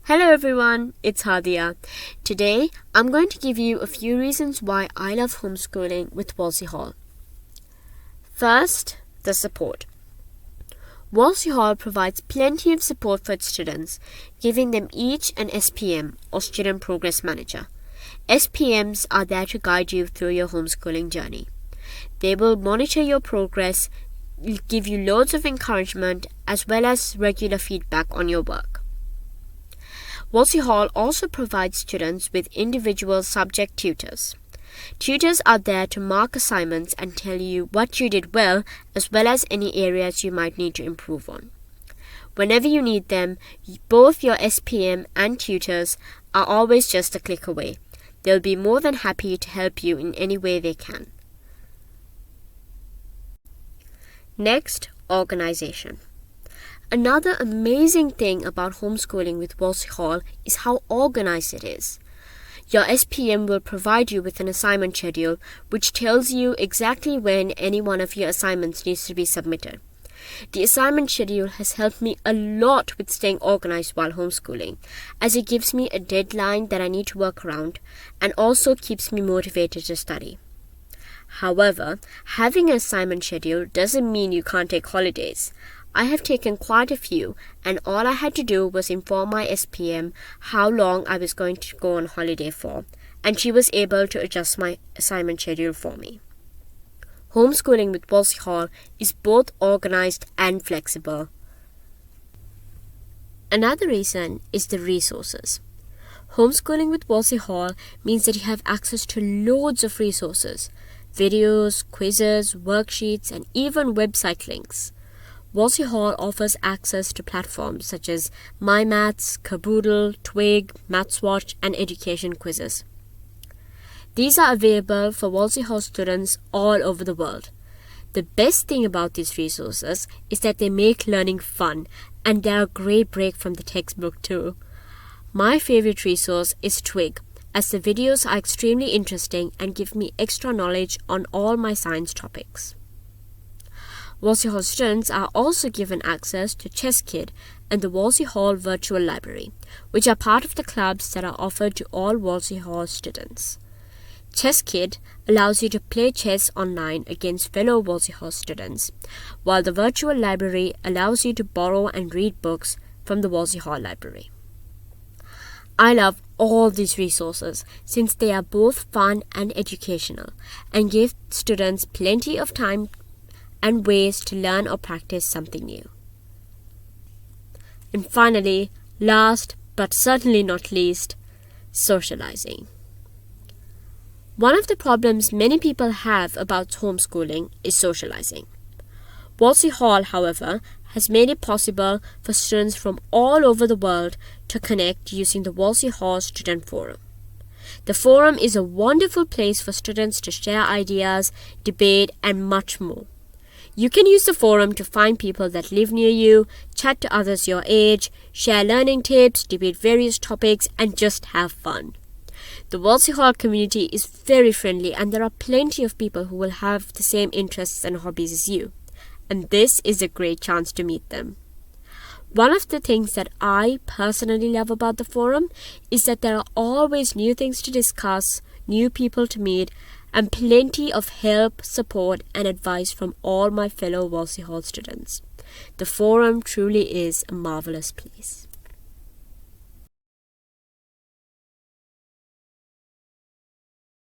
Hello everyone, it's Haadiyah. Today, I'm going to give you a few reasons why I love homeschooling with Wolsey Hall. First, the support. Wolsey Hall provides plenty of support for its students, giving them each an SPM or Student Progress Manager. SPMs are there to guide you through your homeschooling journey. They will monitor your progress, give you loads of encouragement, as well as regular feedback on your work. Wolsey Hall also provides students with individual subject tutors. Tutors are there to mark assignments and tell you what you did well as any areas you might need to improve on. Whenever you need them, both your SPM and tutors are always just a click away. They'll be more than happy to help you in any way they can. Next, organization. Another amazing thing about homeschooling with Wolsey Hall is how organized it is. Your SPM will provide you with an assignment schedule which tells you exactly when any one of your assignments needs to be submitted. The assignment schedule has helped me a lot with staying organized while homeschooling, as it gives me a deadline that I need to work around and also keeps me motivated to study. However, having an assignment schedule doesn't mean you can't take holidays. I have taken quite a few, and all I had to do was inform my SPM how long I was going to go on holiday for, and she was able to adjust my assignment schedule for me. Homeschooling with Wolsey Hall is both organized and flexible. Another reason is the resources. Homeschooling with Wolsey Hall means that you have access to loads of resources, videos, quizzes, worksheets, and even website links. Wolsey Hall offers access to platforms such as MyMaths, Caboodle, Twig, MathsWatch, and education quizzes. These are available for Wolsey Hall students all over the world. The best thing about these resources is that they make learning fun, and they're a great break from the textbook too. My favorite resource is Twig, as the videos are extremely interesting and give me extra knowledge on all my science topics. Wolsey Hall students are also given access to ChessKid and the Wolsey Hall Virtual Library, which are part of the clubs that are offered to all Wolsey Hall students. ChessKid allows you to play chess online against fellow Wolsey Hall students, while the Virtual Library allows you to borrow and read books from the Wolsey Hall Library. I love all these resources since they are both fun and educational and give students plenty of time and ways to learn or practice something new. And finally, last but certainly not least, socializing. One of the problems many people have about homeschooling is socializing. Wolsey Hall, however, has made it possible for students from all over the world to connect using the Wolsey Hall Student Forum. The forum is a wonderful place for students to share ideas, debate, and much more. You can use the forum to find people that live near you, chat to others your age, share learning tips, debate various topics, and just have fun. The Wolsey Hall community is very friendly, and there are plenty of people who will have the same interests and hobbies as you. And this is a great chance to meet them. One of the things that I personally love about the forum is that there are always new things to discuss, new people to meet, and plenty of help, support, and advice from all my fellow Wolsey Hall students. The forum truly is a marvelous place.